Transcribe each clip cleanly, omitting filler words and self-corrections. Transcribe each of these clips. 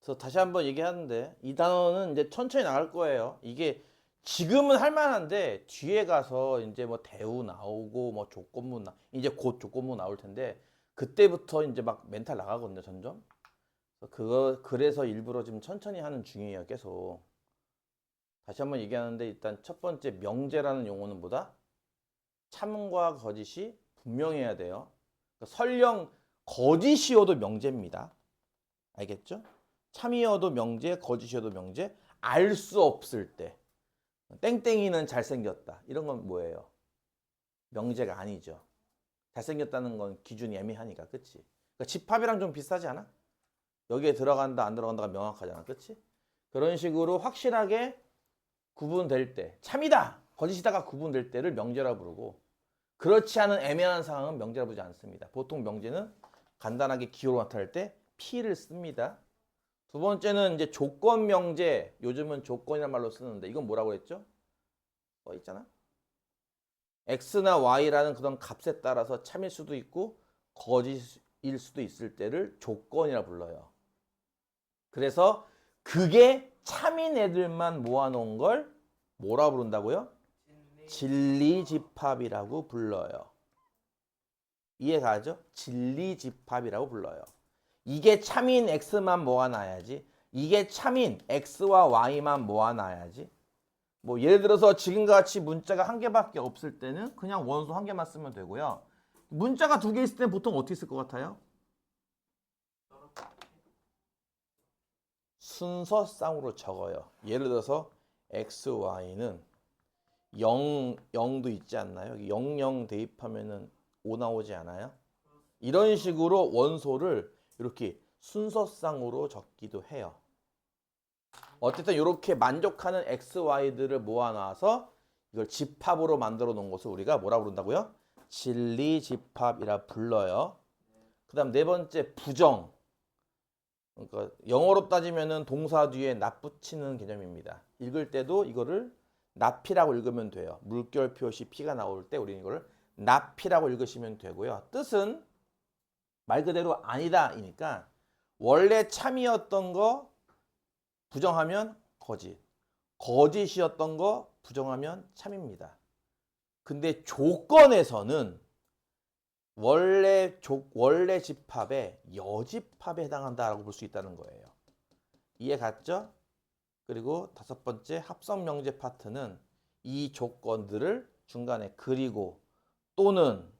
그래서 다시 한번 얘기하는데 이 단어는 이제 천천히 나갈 거예요. 이게 지금은 할 만한데 뒤에 가서 이제 뭐 대우 나오고 뭐 조건부 이제 곧 조건부 나올 텐데 그때부터 이제 막 멘탈 나가거든요, 점점. 그래서 일부러 지금 천천히 하는 중이에요, 계속. 다시 한번 얘기하는데 일단 첫 번째 명제라는 용어는 뭐다? 참과 거짓이 분명해야 돼요. 그러니까 설령 거짓이어도 명제입니다. 알겠죠? 참이어도 명제, 거짓이어도 명제. 알 수 없을 때. 땡땡이는 잘생겼다. 이런 건 뭐예요? 명제가 아니죠. 잘생겼다는 건 기준이 애매하니까, 그치? 그러니까 집합이랑 좀 비슷하지 않아? 여기에 들어간다, 안 들어간다가 명확하잖아, 그치? 그런 식으로 확실하게 구분될 때, 참이다! 거짓이다가 구분될 때를 명제라 부르고, 그렇지 않은 애매한 상황은 명제라 부르지 않습니다. 보통 명제는 간단하게 기호로 나타낼 때 P를 씁니다. 두 번째는 이제 조건 명제, 요즘은 조건이라는 말로 쓰는데 이건 뭐라고 했죠? 써 있잖아. X나 Y라는 그런 값에 따라서 참일 수도 있고 거짓일 수도 있을 때를 조건이라 불러요. 그래서 그게 참인 애들만 모아놓은 걸 뭐라 부른다고요? 진리집합이라고 불러요. 이해가죠? 진리집합이라고 불러요. 이게 참인 X만 모아놔야지. 이게 참인 X와 Y만 모아놔야지. 뭐 예를 들어서 지금과 같이 문자가 한 개밖에 없을 때는 그냥 원소 한 개만 쓰면 되고요. 문자가 두 개 있을 때는 보통 어떻게 쓸 것 같아요? 순서쌍으로 적어요. 예를 들어서 X, Y는 0, 0도 있지 않나요? 0, 0 대입하면은 5 나오지 않아요? 이런 식으로 원소를 이렇게 순서쌍으로 적기도 해요. 어쨌든 이렇게 만족하는 X, Y들을 모아놔서 이걸 집합으로 만들어 놓은 것을 우리가 뭐라 부른다고요? 진리집합이라 불러요. 그 다음 네 번째 부정. 그러니까 영어로 따지면은 동사 뒤에 납 붙이는 개념입니다. 읽을 때도 이거를 납이라고 읽으면 돼요. 물결 표시 P가 나올 때 우리는 이거를 납이라고 읽으시면 되고요. 뜻은 말 그대로 아니다이니까 원래 참이었던 거 부정하면 거짓, 거짓이었던 거 부정하면 참입니다. 근데 조건에서는 원래 집합에 여집합에 해당한다라고 볼 수 있다는 거예요. 이해 갔죠? 그리고 다섯 번째 합성 명제 파트는 이 조건들을 중간에 그리고 또는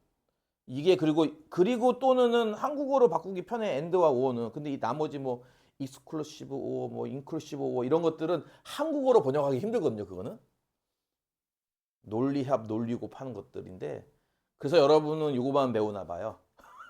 이게 그리고 또는은 한국어로 바꾸기 편해 and와 or는. 근데 이 나머지 뭐 exclusive or 뭐 inclusive or 이런 것들은 한국어로 번역하기 힘들거든요. 그거는 논리합 논리곱 하는 것들인데 그래서 여러분은 이거만 배우나 봐요.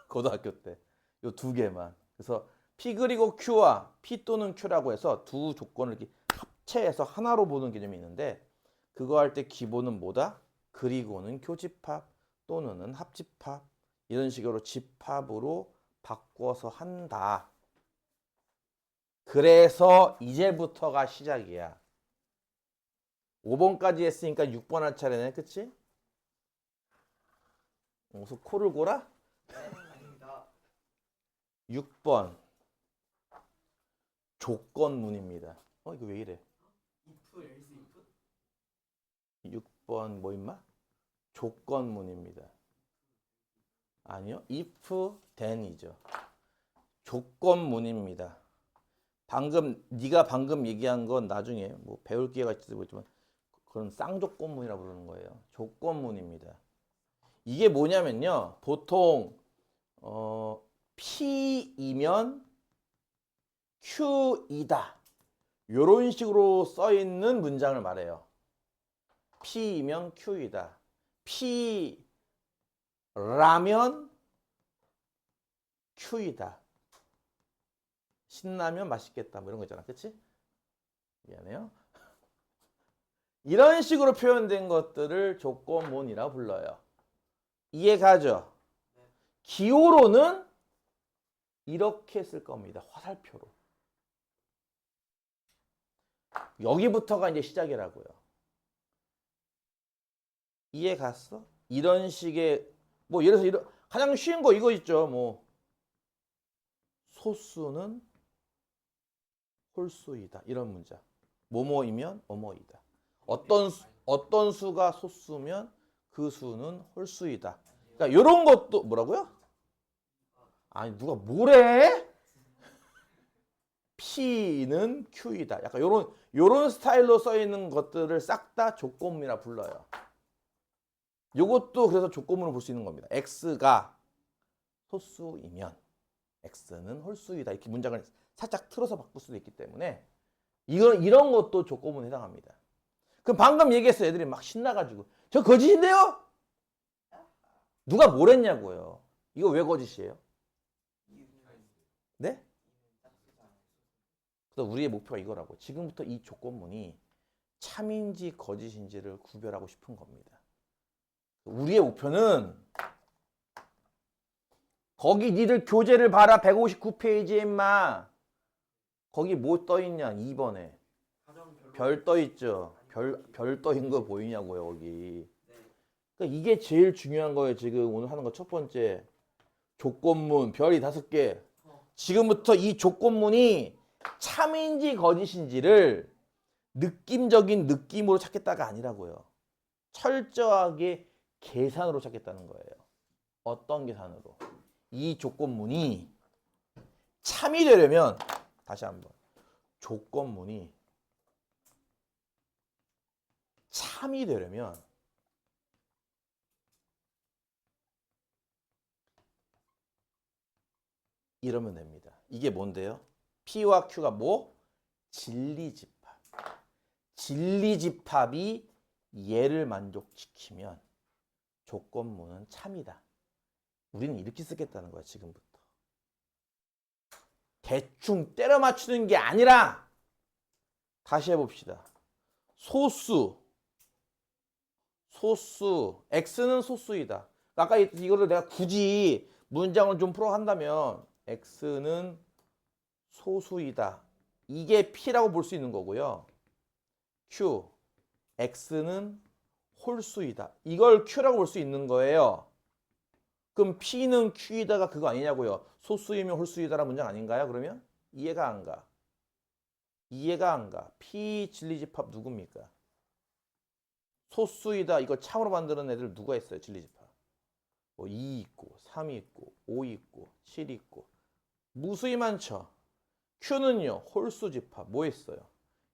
고등학교 때 요 두 개만. 그래서 P 그리고 Q와 P 또는 Q라고 해서 두 조건을 이렇게 합체해서 하나로 보는 개념이 있는데 그거 할 때 기본은 뭐다? 그리고는 교집합 또는은 합집합 이런 식으로 집합으로 바꿔서 한다. 그래서 이제부터가 시작이야. 5번까지 했으니까 6번 할 차례네. 그치? 무슨 코를 골아? 아닙니다. 6번 조건문입니다. 이거 왜 이래? if else if 6번 뭐 임마? 조건문입니다. 아니요. if then이죠. 조건문입니다. 네가 방금 얘기한 건 나중에 뭐 배울 기회가 있을지 모르지만 그런 쌍조건문이라고 부르는 거예요. 조건문입니다. 이게 뭐냐면요. 보통 P이면 Q이다. 이런 식으로 써 있는 문장을 말해요. P이면 Q이다. P라면 Q이다. 신라면 맛있겠다. 뭐 이런 거 있잖아. 그치? 미안해요. 이런 식으로 표현된 것들을 조건문이라고 불러요. 이해가죠? 네. 기호로는 이렇게 쓸 겁니다. 화살표로. 여기부터가 이제 시작이라고요. 이해 갔어? 이런 식의 뭐 예를 들어서 가장 쉬운 거 이거 있죠. 뭐 소수는 홀수이다. 이런 문자. 뭐뭐이면 뭐뭐이다. 어떤 수가 소수면 그 수는 홀수이다. 그러니까 이런 것도 뭐라고요? 아니 누가 뭐래? P는 Q이다. 약간 요런 스타일로 써 있는 것들을 싹 다 조건문이라 불러요. 요것도 그래서 조건문으로 볼 수 있는 겁니다. X가 소수이면 X는 홀수이다. 이렇게 문장을 살짝 틀어서 바꿀 수도 있기 때문에 이런 것도 조건문에 해당합니다. 그럼 방금 얘기했어요. 애들이 막 신나가지고 저 거짓인데요? 누가 뭘 했냐고요. 이거 왜 거짓이에요? 네? 그래서 우리의 목표가 이거라고. 지금부터 이 조건문이 참인지 거짓인지를 구별하고 싶은 겁니다. 우리의 목표는 거기 니들 교재를 봐라. 159페이지에 임마. 거기 뭐 떠있냐 2번에 별 떠있죠. 별 떠있는 거 보이냐고요 거기. 그러니까 이게 제일 중요한 거예요. 지금 오늘 하는 거 첫 번째 조건문 별이 5개. 지금부터 이 조건문이 참인지 거짓인지를 느낌적인 느낌으로 찾겠다가 아니라고요. 철저하게 계산으로 찾겠다는 거예요. 어떤 계산으로? 이 조건문이 참이 되려면 다시 한번 조건문이 참이 되려면 이러면 됩니다. 이게 뭔데요? P와 Q가 뭐? 진리집합. 진리집합이 얘를 만족시키면 조건문은 참이다. 우리는 이렇게 쓰겠다는 거야 지금부터. 대충 때려 맞추는 게 아니라 다시 해봅시다. 소수 X는 소수이다. 아까 이거를 내가 굳이 문장을 좀 풀어 한다면 X는 소수이다. 이게 P라고 볼 수 있는 거고요. Q, X는 홀수이다. 이걸 Q라고 볼 수 있는 거예요. 그럼 P는 Q이다가 그거 아니냐고요. 소수이면 홀수이다라는 문장 아닌가요? 그러면 이해가 안 가. 이해가 안 가. P 진리집합 누굽니까? 소수이다. 이걸 참으로 만드는 애들 누가 있어요? 진리집합. 뭐 2 있고 3 있고 5 있고 7 있고 무수히 많죠. Q는요. 홀수집합 뭐 있어요?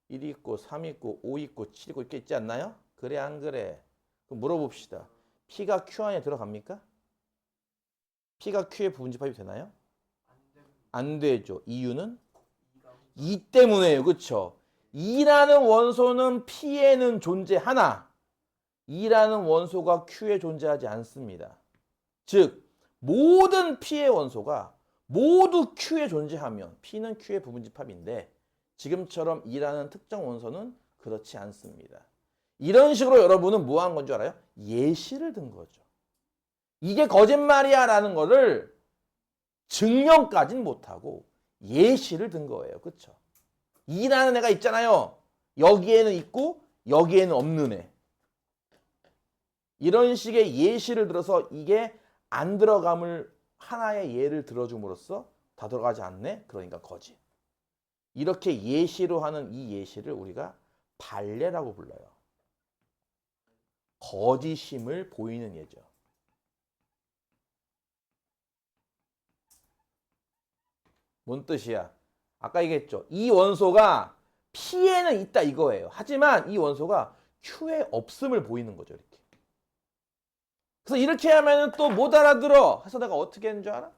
1 있고 3 있고 5 있고 7 있고 이렇게 있지 않나요? 그래 안 그래? 그럼 물어봅시다. P가 Q 안에 들어갑니까? P가 Q의 부분집합이 되나요? 안 되죠. 이유는? 2 때문에요. 그렇죠? 2라는 원소는 P에는 존재하나 2라는 원소가 Q에 존재하지 않습니다. 즉 모든 P의 원소가 모두 Q에 존재하면 P는 Q의 부분집합인데 지금처럼 2라는 특정 원소는 그렇지 않습니다. 이런 식으로 여러분은 뭐 한 건 줄 알아요? 예시를 든 거죠. 이게 거짓말이야 라는 거를 증명까지는 못하고 예시를 든 거예요. 그렇죠? 2라는 애가 있잖아요. 여기에는 있고 여기에는 없는 애. 이런 식의 예시를 들어서 이게 안 들어감을 하나의 예를 들어줌으로써 다 들어가지 않네? 그러니까 거짓. 이렇게 예시로 하는 이 예시를 우리가 발례라고 불러요. 거짓임을 보이는 예죠. 뭔 뜻이야? 아까 얘기했죠. 이 원소가 P에는 있다 이거예요. 하지만 이 원소가 Q에 없음을 보이는 거죠. 이렇게. 그래서 이렇게 하면은 또 못 알아들어. 해서 내가 어떻게 하는 줄 알아?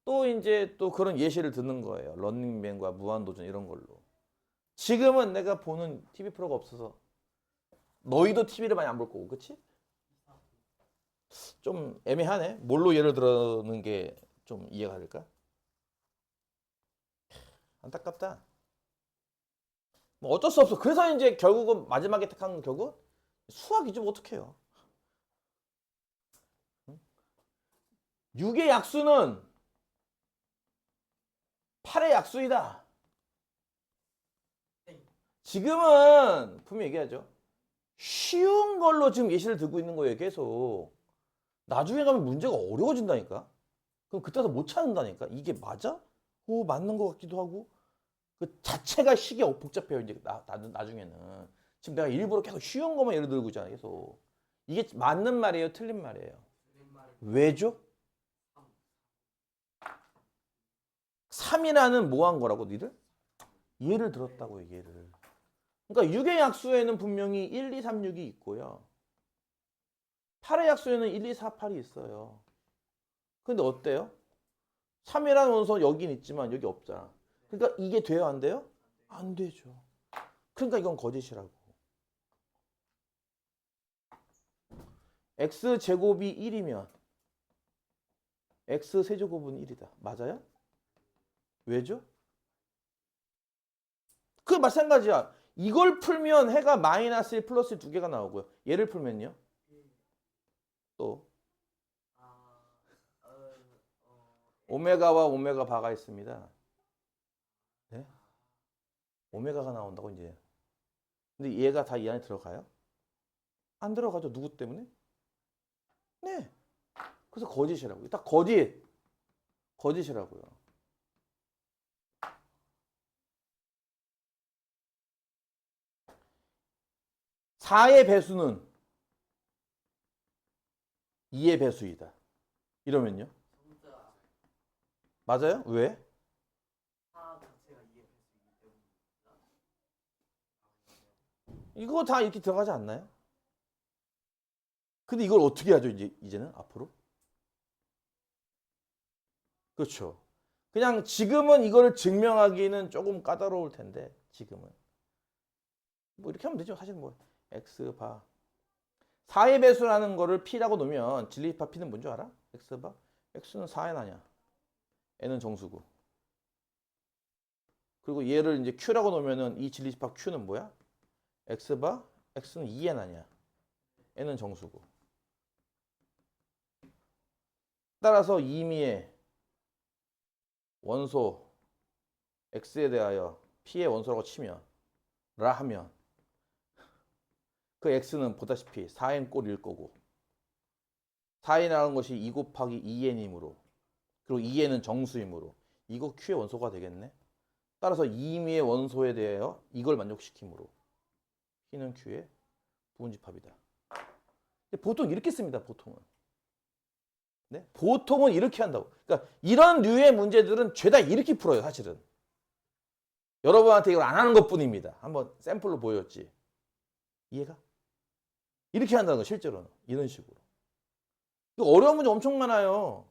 또 이제 또 그런 예시를 듣는 거예요. 런닝맨과 무한도전 이런 걸로. 지금은 내가 보는 TV 프로가 없어서 너희도 TV를 많이 안 볼 거고, 그치? 좀 애매하네. 뭘로 예를 들어는 게 좀 이해가 될까? 안타깝다. 뭐 어쩔 수 없어. 그래서 이제 결국은 마지막에 택한 결국 수학이지 뭐 어떡해요. 6의 약수는 8의 약수이다. 지금은 분명히 얘기하죠. 쉬운 걸로 지금 예시를 들고 있는 거예요. 계속. 나중에 가면 문제가 어려워진다니까. 그럼 그때서 못 찾는다니까. 이게 맞아? 맞는 것 같기도 하고 그 자체가 식이 복잡해요. 이제 나중에는. 지금 내가 일부러 계속 쉬운 것만 예를 들고 있잖아. 계속. 이게 맞는 말이에요? 틀린 말이에요? 왜죠? 3이라는 뭐 한 거라고 니들? 예를 들었다고요. 예를. 그러니까 6의 약수에는 분명히 1, 2, 3, 6이 있고요. 8의 약수에는 1, 2, 4, 8이 있어요. 근데 어때요? 3이라는 원소 여긴 있지만 여기 없잖아. 그러니까 이게 돼요? 안 돼요? 안 되죠. 그러니까 이건 거짓이라고. x제곱이 1이면 x세제곱은 1이다. 맞아요? 왜죠? 그 마찬가지야. 이걸 풀면 해가 마이너스 1 플러스 2 개가 나오고요. 얘를 풀면요. 또 오메가와 오메가 바가 있습니다. 네? 오메가가 나온다고 이제. 근데 얘가 다 이 안에 들어가요? 안 들어가죠. 누구 때문에? 네. 그래서 거짓이라고요. 딱 거짓. 거짓이라고요. 4의 배수는 2의 배수이다. 이러면요? 정답. 맞아요? 왜? 4 자체가 2의 배수이기 때문입니다. 이거 다 이렇게 들어가지 않나요? 근데 이걸 어떻게 하죠, 이제는 앞으로? 그렇죠. 그냥 지금은 이거를 증명하기는 조금 까다로울 텐데, 지금은. 뭐 이렇게 하면 되죠. 사실 뭐, x바. 4의 배수라는 거를 p라고 놓으면 진리집합 p는 뭔 줄 알아? x바? x는 4n 아니야. n은 정수고. 그리고 얘를 이제 q라고 놓으면은 이 진리집합 q는 뭐야? x바? x는 2n 아니야. n은 정수고. 따라서 임의의 원소 x에 대하여 p의 원소라고 치면 라 하면 그 x는 보다시피 4n 꼴일 거고 4n이라는 것이 2 곱하기 2n이므로 그리고 2n은 정수이므로 이거 q의 원소가 되겠네. 따라서 임의의 원소에 대하여 이걸 만족시키므로 p는 q의 부분집합이다. 보통 이렇게 씁니다. 보통은. 네? 보통은 이렇게 한다고. 그러니까 이런 류의 문제들은 죄다 이렇게 풀어요. 사실은. 여러분한테 이걸 안 하는 것뿐입니다. 한번 샘플로 보였지. 이해가? 이렇게 한다는 거 실제로는. 이런 식으로. 어려운 문제 엄청 많아요.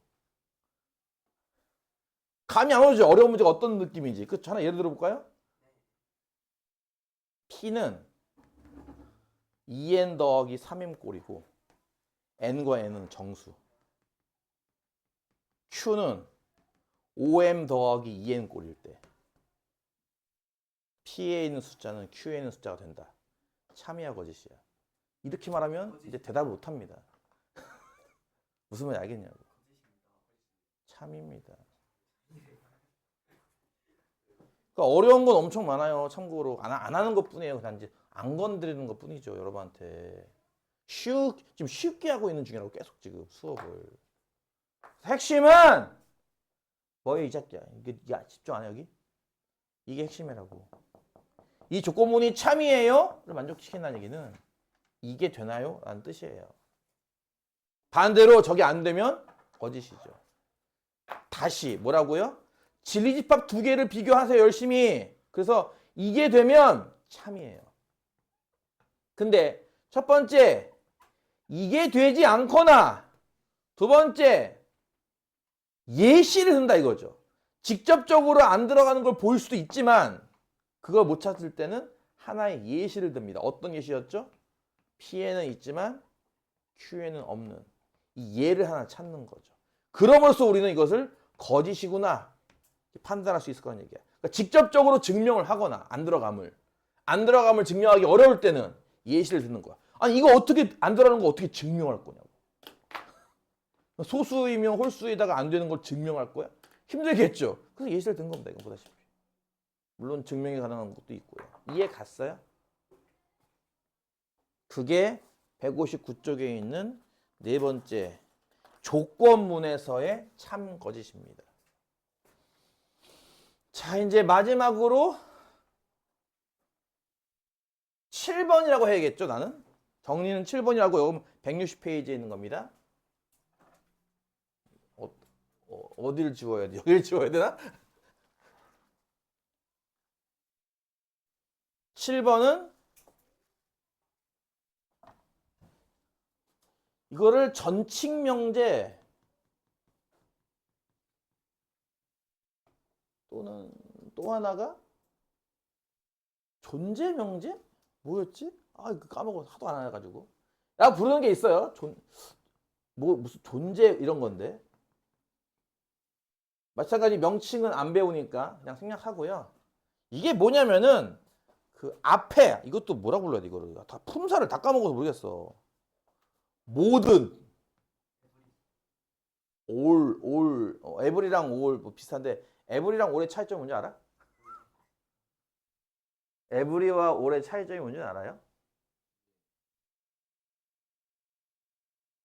감이 안 오죠? 어려운 문제가 어떤 느낌인지. 그 하나 예를 들어볼까요? P는 2n 더하기 3m 꼴이고 n과 n은 정수. Q는 5m 더하기 2n 꼴일 때 P에 있는 숫자는 Q에 있는 숫자가 된다. 참이야 거짓이야. 이렇게 말하면 이제 대답을 못합니다. 무슨 말인지 알겠냐고. 참입니다. 그러니까 어려운 건 엄청 많아요. 참고로 안 하는 것뿐이에요. 그냥 이제 안 건드리는 것뿐이죠. 여러분한테 지금 쉽게 하고 있는 중이라고 계속 지금 수업을. 핵심은 뭐예요 이 새끼야. 이게 야 집중 안 해 여기? 이게 핵심이라고. 이 조건문이 참이에요? 를 만족시킨다는 얘기는 이게 되나요? 라는 뜻이에요. 반대로 저게 안 되면 거짓이죠. 다시 뭐라고요? 진리집합 두 개를 비교하세요. 열심히. 그래서 이게 되면 참이에요. 근데 첫 번째 이게 되지 않거나 두 번째 예시를 든다 이거죠. 직접적으로 안 들어가는 걸 보일 수도 있지만 그걸 못 찾을 때는 하나의 예시를 듭니다. 어떤 예시였죠? P에는 있지만 Q에는 없는 이 예를 하나 찾는 거죠. 그럼으로써 우리는 이것을 거짓이구나 판단할 수 있을 거라는 얘기야. 그러니까 직접적으로 증명을 하거나 안 들어감을 증명하기 어려울 때는 예시를 듣는 거야. 아니 이거 어떻게 안 들어가는 거 어떻게 증명할 거냐고. 소수이면 홀수에다가 안 되는 걸 증명할 거야? 힘들겠죠. 그래서 예시를 든 겁니다. 이거 보다시피. 물론 증명이 가능한 것도 있고요. 이해 갔어요? 그게 159쪽에 있는 네 번째 조건문에서의 참 거짓입니다. 자, 이제 마지막으로 7번이라고 해야겠죠, 나는? 정리는 7번이라고 여기 160페이지에 있는 겁니다. 어디를 지워야 돼? 여기를 지워야 되나? 7번은 이거를 전칙명제 또는 또 하나가 존재명제? 뭐였지? 아, 이거 까먹어. 하도 안 해가지고. 야, 부르는 게 있어요. 무슨 존재 이런 건데. 마찬가지 명칭은 안 배우니까 그냥 생략하고요. 이게 뭐냐면은 그 앞에 이것도 뭐라 불러야 돼 이거를 다 품사를 다 까먹어서 모르겠어. 모든 에브리랑 올 뭐 비슷한데 에브리랑 올의 차이점이 뭔지 알아? 에브리와 올의 차이점이 뭔지 알아요?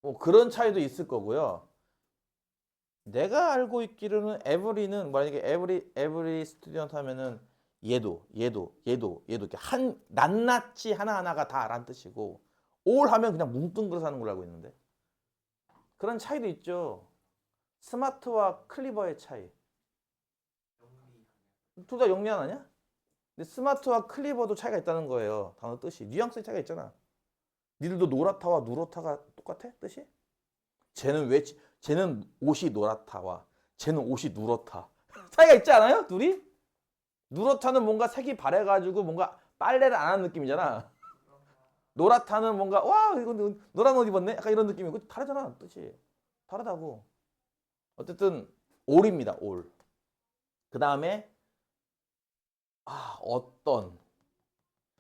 뭐 그런 차이도 있을 거고요. 내가 알고 있기로는 에브리는 만약에 에브리 스튜던트 하면은 얘도 이렇게 한 낱낱이 하나하나가 다란 뜻이고 올 하면 그냥 뭉뚱그려서 하는 걸로 알고 있는데 그런 차이도 있죠. 스마트와 클리버의 차이. 둘 다 영리한 아니야? 근데 스마트와 클리버도 차이가 있다는 거예요. 단어 뜻이. 뉘앙스 차이가 있잖아. 니들도 노랗다와 누렇다가 똑같아? 뜻이? 쟤는 옷이 노랗다와 쟤는 옷이 누렇다. 차이가 있지 않아요? 둘이? 누렇다는 뭔가 색이 바래가지고 뭔가 빨래를 안 하는 느낌이잖아. 노랗다는 뭔가 와 이거 노란 옷 입었네? 약간 이런 느낌이고 다르잖아 뜻이. 다르다고. 어쨌든 올입니다. 올. 그 다음에 어떤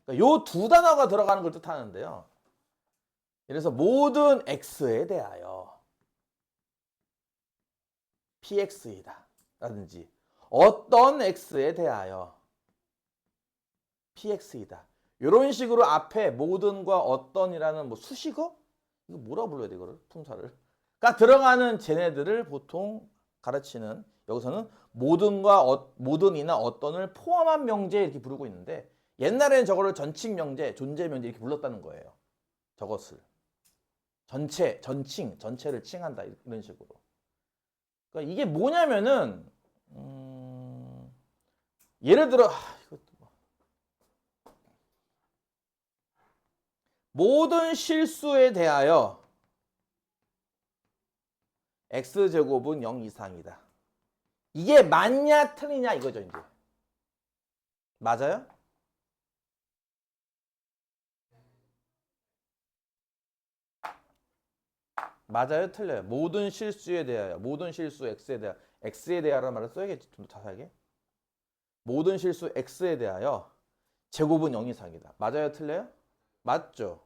요 두 단어가 들어가는 걸 뜻하는데요. 그래서 모든 X에 대하여 PX이다 라든지 어떤 X에 대하여 PX이다. 이런 식으로 앞에 모든과 어떤이라는 뭐 수식어? 이거 뭐라 불러야 돼 이거를? 품사를. 그러니까 들어가는 쟤네들을 보통 가르치는 여기서는 모든이나 어떤을 포함한 명제 이렇게 부르고 있는데 옛날에는 저거를 전칙 명제, 존재 명제 이렇게 불렀다는 거예요. 저것을. 전체를 칭한다 이런 식으로. 그러니까 이게 뭐냐면은 예를 들어 이것도 모든 실수에 대하여 x제곱은 0 이상이다. 이게 맞냐 틀리냐 이거죠 이제. 맞아요? 맞아요? 틀려요? 모든 실수에 대하여 모든 실수 x에 대하여라는 말을 써야겠지 좀 더 자세하게. 모든 실수 x에 대하여 제곱은 0 이상이다. 맞아요? 틀려요? 맞죠?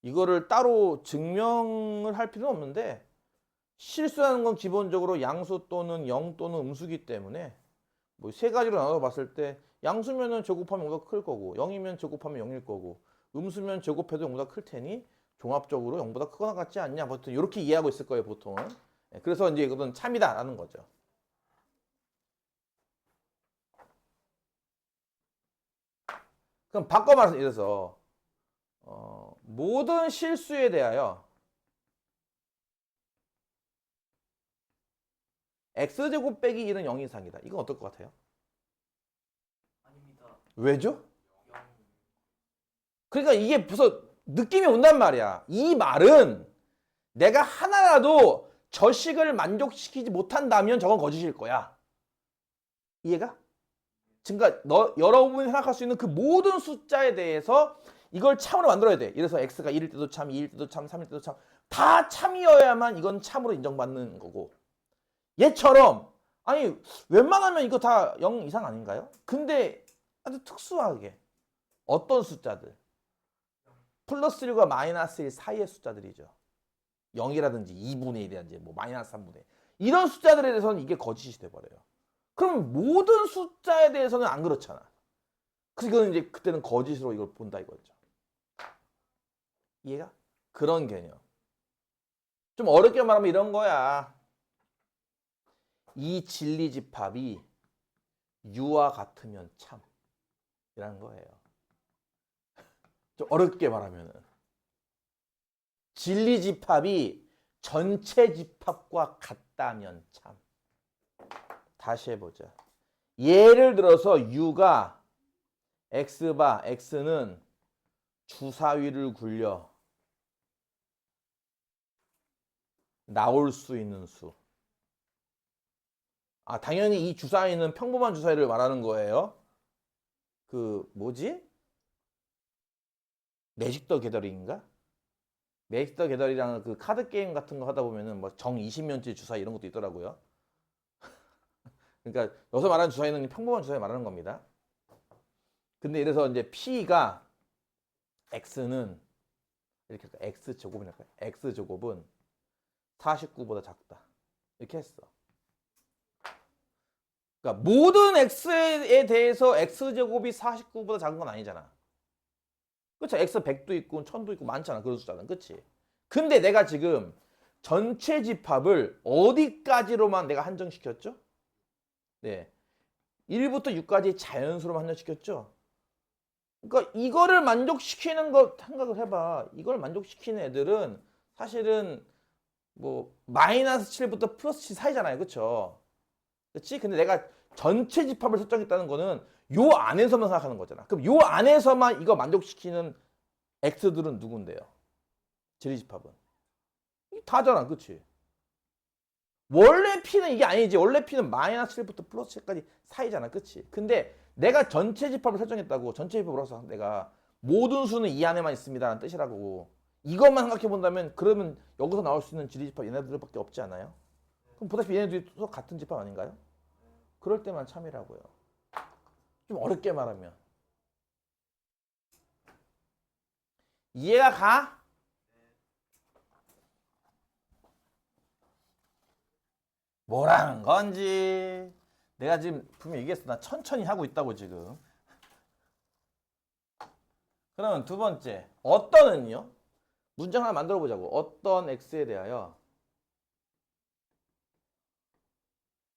이거를 따로 증명을 할 필요는 없는데 실수하는 건 기본적으로 양수 또는 0 또는 음수기 때문에 뭐 세 가지로 나눠 봤을 때 양수면은 제곱하면 0보다 클 거고 0이면 제곱하면 0일 거고 음수면 제곱해도 0보다 클 테니 종합적으로 0보다 크거나 같지 않냐 보통 이렇게 이해하고 있을 거예요 보통은. 그래서 이제 이것은 참이다라는 거죠. 그럼 바꿔 말해서 이래서 모든 실수에 대하여 x제곱 빼기 1은 0 이상이다. 이건 어떨 것 같아요? 아닙니다. 왜죠? 0. 그러니까 이게 무슨 느낌이 온단 말이야. 이 말은 내가 하나라도 저식을 만족시키지 못한다면 저건 거짓일 거야. 이해가? 그러니까 여러분이 생각할 수 있는 그 모든 숫자에 대해서 이걸 참으로 만들어야 돼. 이래서 x가 1일 때도 참, 2일 때도 참, 3일 때도 참. 다 참이어야만 이건 참으로 인정받는 거고. 얘처럼 아니 웬만하면 이거 다 0 이상 아닌가요? 근데 아주 특수하게 어떤 숫자들 플러스 1과 마이너스 1 사이의 숫자들이죠. 0이라든지 2분의 1이라든지 뭐 마이너스 3분의 1 이런 숫자들에 대해서는 이게 거짓이 돼버려요. 그럼 모든 숫자에 대해서는 안 그렇잖아. 그래서 이거는 이제 그때는 거짓으로 이걸 본다 이거죠. 이해가? 그런 개념. 좀 어렵게 말하면 이런 거야. 이 진리집합이 U와 같으면 참이라는 거예요. 좀 어렵게 말하면은 진리집합이 전체 집합과 같다면 참. 다시 해보자. 예를 들어서 U가 X바 X는 주사위를 굴려 나올 수 있는 수. 아, 당연히 이 주사위는 평범한 주사위를 말하는 거예요. 그 뭐지? 매직 더 게더링인가? 매직 더 게더링이라는 그 카드 게임 같은 거 하다 보면은 뭐 정 20년째 주사위 이런 것도 있더라고요. 그러니까 여기서 말하는 주사위는 평범한 주사위 말하는 겁니다. 근데 이래서 이제 P가 X는 이렇게 할까? X 제곱이랄까요? X 제곱은 49보다 작다. 이렇게 했어. 그러니까 모든 X에 대해서 X제곱이 49보다 작은 건 아니잖아. 그렇죠? X 100도 있고 1000도 있고 많잖아. 그런 숫자는. 그렇지? 근데 내가 지금 전체 집합을 어디까지로만 내가 한정시켰죠? 네. 1부터 6까지 자연수로만 한정시켰죠? 그러니까 이거를 만족시키는 거 생각을 해봐. 이걸 만족시키는 애들은 사실은 뭐 마이너스 7부터 플러스 7 사이잖아요. 그렇죠? 그렇지? 근데 내가 전체 집합을 설정했다는 거는 요 안에서만 생각하는 거잖아. 그럼 요 안에서만 이거 만족시키는 X들은 누군데요? 진리집합은. 다잖아. 그치? 원래 P는 이게 아니지. 원래 P는 마이너스 7부터 플러스 7까지 사이잖아. 그치? 근데 내가 전체 집합을 설정했다고. 전체 집합으로 해서 내가 모든 수는 이 안에만 있습니다 라는 뜻이라고. 이것만 생각해 본다면 그러면 여기서 나올 수 있는 진리집합 얘네들밖에 없지 않아요? 그럼 보다시피 얘네들이 또 같은 집합 아닌가요? 그럴 때만 참이라고요. 좀 어렵게 말하면. 이해가 가? 뭐라는 건지. 내가 지금 분명히 얘기했어. 나 천천히 하고 있다고 지금. 그러면 두 번째. 어떤은요? 문장 하나 만들어 보자고. 어떤 x에 대하여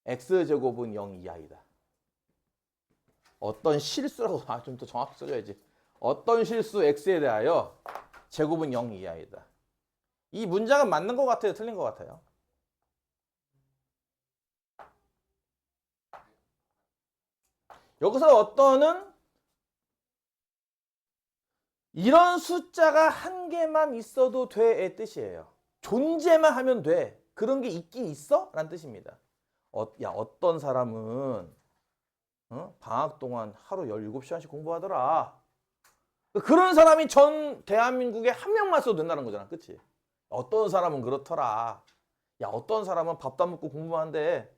x제곱은 0 이하이다. 어떤 실수라고 좀 더 정확히 써줘야지. 어떤 실수 x에 대하여 제곱은 0 이하이다. 이 문장은 맞는 것 같아요? 틀린 것 같아요? 여기서 어떤은 이런 숫자가 한 개만 있어도 돼의 뜻이에요. 존재만 하면 돼. 그런 게 있긴 있어? 라는 뜻입니다. 야, 어떤 사람은 방학 동안 하루 17시간씩 공부하더라. 그런 사람이 전 대한민국에 한 명만 써도 된다는 거잖아. 그치? 어떤 사람은 그렇더라. 야, 어떤 사람은 밥도 안 먹고 공부만 한대.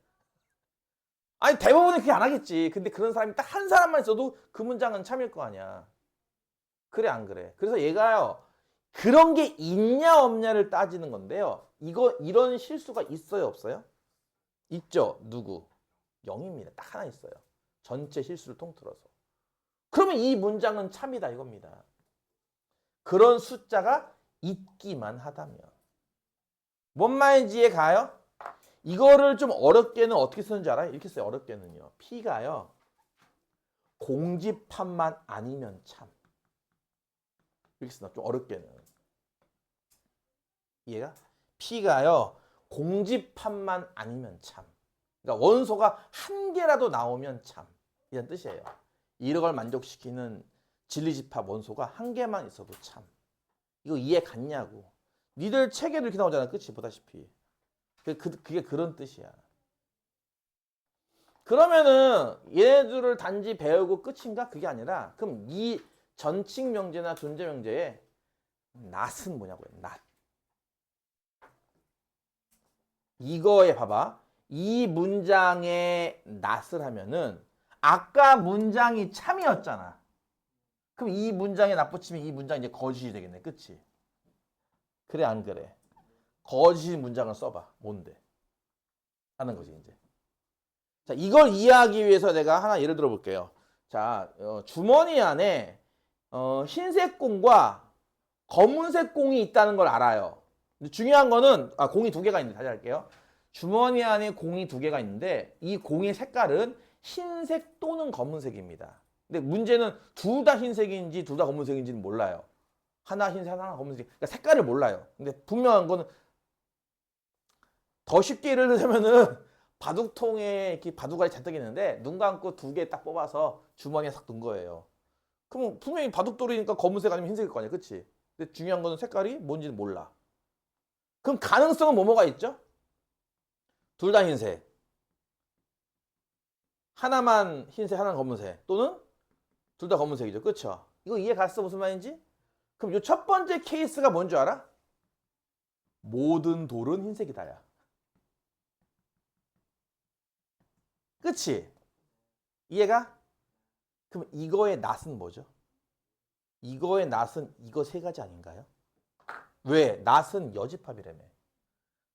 아니, 대부분은 그렇게 안 하겠지. 근데 그런 사람이 딱 한 사람만 있어도 그 문장은 참일 거 아니야. 그래, 안 그래? 그래서 얘가요, 그런 게 있냐 없냐를 따지는 건데요. 이런 실수가 있어요, 없어요? 있죠. 누구? 0입니다. 딱 하나 있어요. 전체 실수를 통틀어서. 그러면 이 문장은 참이다 이겁니다. 그런 숫자가 있기만 하다면. 뭔 말인지 이해 가요? 이거를 좀 어렵게는 어떻게 쓰는지 알아요? 이렇게 써요. 어렵게는요. P가요. 공집합만 아니면 참. 이렇게 쓰나? 좀 어렵게는. 이해가? P가요. 공집합만 아니면 참. 그러니까 원소가 한 개라도 나오면 참. 이런 뜻이에요. 이런 걸 만족시키는 진리집합 원소가 한 개만 있어도 참. 이거 이해 갔냐고. 니들 책에도 이렇게 나오잖아. 그치? 보다시피. 그게 그런 뜻이야. 그러면은 얘네들을 단지 배우고 끝인가? 그게 아니라 그럼 이 전칙 명제나 존재 명제의 낫은 뭐냐고요. 낫. 이거에 봐봐. 이 문장의 낫을 하면은 아까 문장이 참이었잖아. 그럼 이 문장에 낫 붙이면 이 문장이 이제 거짓이 되겠네. 그치? 그래 안 그래? 거짓 문장을 써봐. 뭔데? 하는 거지 이제. 자, 이걸 이해하기 위해서 내가 하나 예를 들어 볼게요. 자, 주머니 안에 흰색 공과 검은색 공이 있다는 걸 알아요. 근데 중요한 거는 공이 두 개가 있는데 다시 할게요. 주머니 안에 공이 두 개가 있는데 이 공의 색깔은 흰색 또는 검은색입니다. 근데 문제는 둘 다 흰색인지 둘 다 검은색인지는 몰라요. 하나 흰색, 하나 검은색. 그러니까 색깔을 몰라요. 근데 분명한 거는 더 쉽게 예를 들자면은 바둑통에 이렇게 바둑알이 잔뜩 있는데 눈 감고 두 개 딱 뽑아서 주머니에 싹 넣은 거예요. 그럼 분명히 바둑돌이니까 검은색 아니면 흰색일 거 아니야, 그치? 근데 중요한 거는 색깔이 뭔지는 몰라. 그럼 가능성은 뭐가 있죠? 둘 다 흰색. 하나만 흰색, 하나는 검은색. 또는 둘 다 검은색이죠. 그쵸? 이거 이해 갔어? 무슨 말인지? 그럼 이 첫 번째 케이스가 뭔 줄 알아? 모든 돌은 흰색이다야. 그치? 이해가? 그럼 이거의 낫은 뭐죠? 이거의 낫은 이거 세 가지 아닌가요? 왜? 낫은 여집합이라며.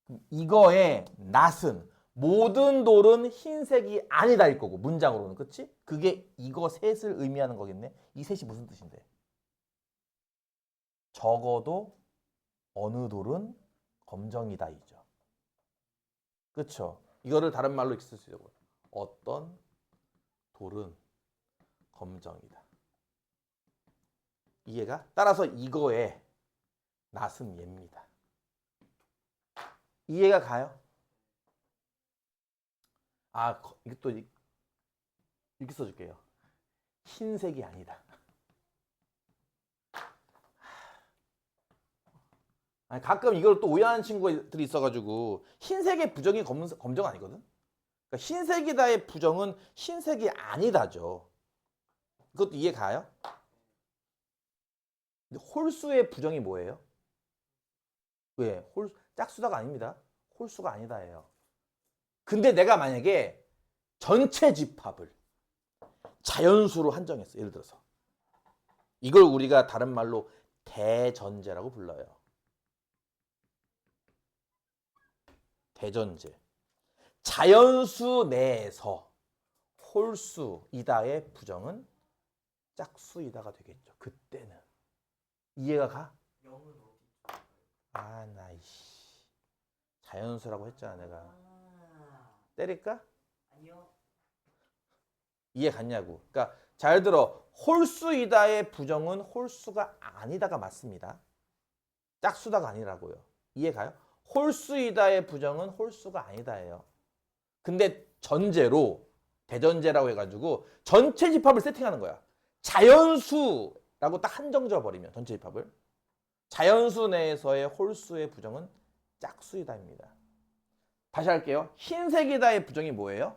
그럼 이거의 낫은 모든 돌은 흰색이 아니다일 거고 문장으로는 그치? 그게 이거 셋을 의미하는 거겠네. 이 셋이 무슨 뜻인데? 적어도 어느 돌은 검정이다이죠. 그쵸? 이거를 다른 말로 이렇게 쓸 수 있고 어떤 돌은 검정이다. 이해가? 따라서 이거의 낫은 얘입니다. 이해가 가요? 아, 이것도 이렇게 써줄게요. 흰색이 아니다. 아니, 가끔 이걸 또 오해하는 친구들이 있어가지고 흰색의 부정이 검정 아니거든? 그러니까 흰색이다의 부정은 흰색이 아니다죠. 그것도 이해 가요? 근데 홀수의 부정이 뭐예요? 왜? 짝수다가 아닙니다. 홀수가 아니다예요. 근데 내가 만약에 전체 집합을 자연수로 한정했어. 예를 들어서 이걸 우리가 다른 말로 대전제라고 불러요. 대전제. 자연수 내에서 홀수이다의 부정은 짝수이다가 되겠죠. 그때는. 이해가 가? 0은 어디? 아, 나이씨. 자연수라고 했잖아, 내가. 아, 때릴까? 아니요. 이해 갔냐고. 그러니까 잘 들어. 홀수이다의 부정은 홀수가 아니다가 맞습니다. 짝수다가 아니라고요. 이해 가요? 홀수이다의 부정은 홀수가 아니다예요. 근데 전제로 대전제라고 해가지고 전체 집합을 세팅하는 거야. 자연수라고 딱 한정 지어버리면 전체 집합을 자연수 내에서의 홀수의 부정은 짝수이다입니다. 다시 할게요. 흰색이다의 부정이 뭐예요?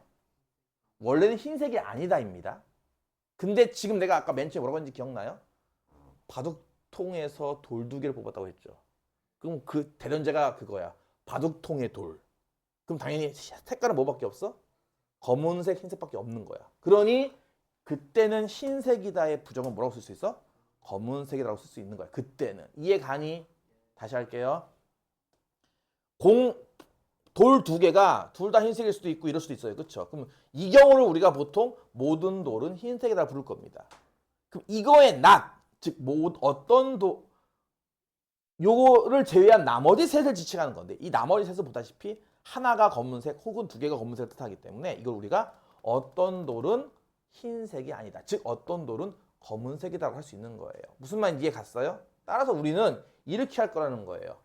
원래는 흰색이 아니다입니다. 근데 지금 내가 아까 맨 처음에 뭐라고 했는지 기억나요? 바둑통에서 돌 두 개를 뽑았다고 했죠. 그럼 그 대전제가 그거야. 바둑통의 돌. 그럼 당연히 색깔은 뭐밖에 없어? 검은색, 흰색밖에 없는 거야. 그러니 그때는 흰색이다의 부정은 뭐라고 쓸 수 있어? 검은색이라고 쓸 수 있는 거야. 그때는. 이해 가니? 다시 할게요. 돌 두 개가 둘 다 흰색일 수도 있고 이럴 수도 있어요. 그렇죠? 그럼 이 경우를 우리가 보통 모든 돌은 흰색이다 부를 겁니다. 그럼 이거의 낫, 즉 어떤 요거를 제외한 나머지 셋을 지칭하는 건데 이 나머지 셋은 보다시피 하나가 검은색 혹은 두 개가 검은색을 뜻하기 때문에 이걸 우리가 어떤 돌은 흰색이 아니다. 즉 어떤 돌은 검은색이라고 할 수 있는 거예요. 무슨 말인지 이해 갔어요? 따라서 우리는 이렇게 할 거라는 거예요.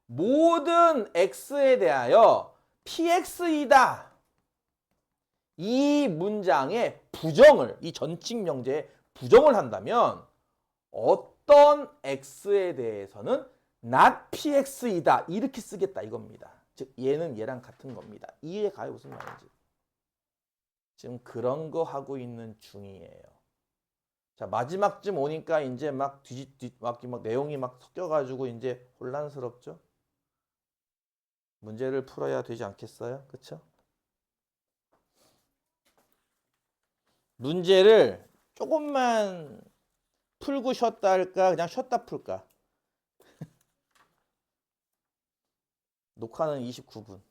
모든 x에 대하여 px이다. 이 문장의 부정을 이 전칙 명제에 부정을 한다면 어떤 x에 대해서는 not px이다. 이렇게 쓰겠다 이겁니다. 즉 얘는 얘랑 같은 겁니다. 이해 가요? 무슨 말인지. 지금 그런 거 하고 있는 중이에요. 자, 마지막쯤 오니까 이제 막 막 내용이 막 섞여가지고 이제 혼란스럽죠? 문제를 풀어야 되지 않겠어요? 그쵸? 문제를 조금만 풀고 쉬었다 할까? 그냥 쉬었다 풀까? 녹화는 29분.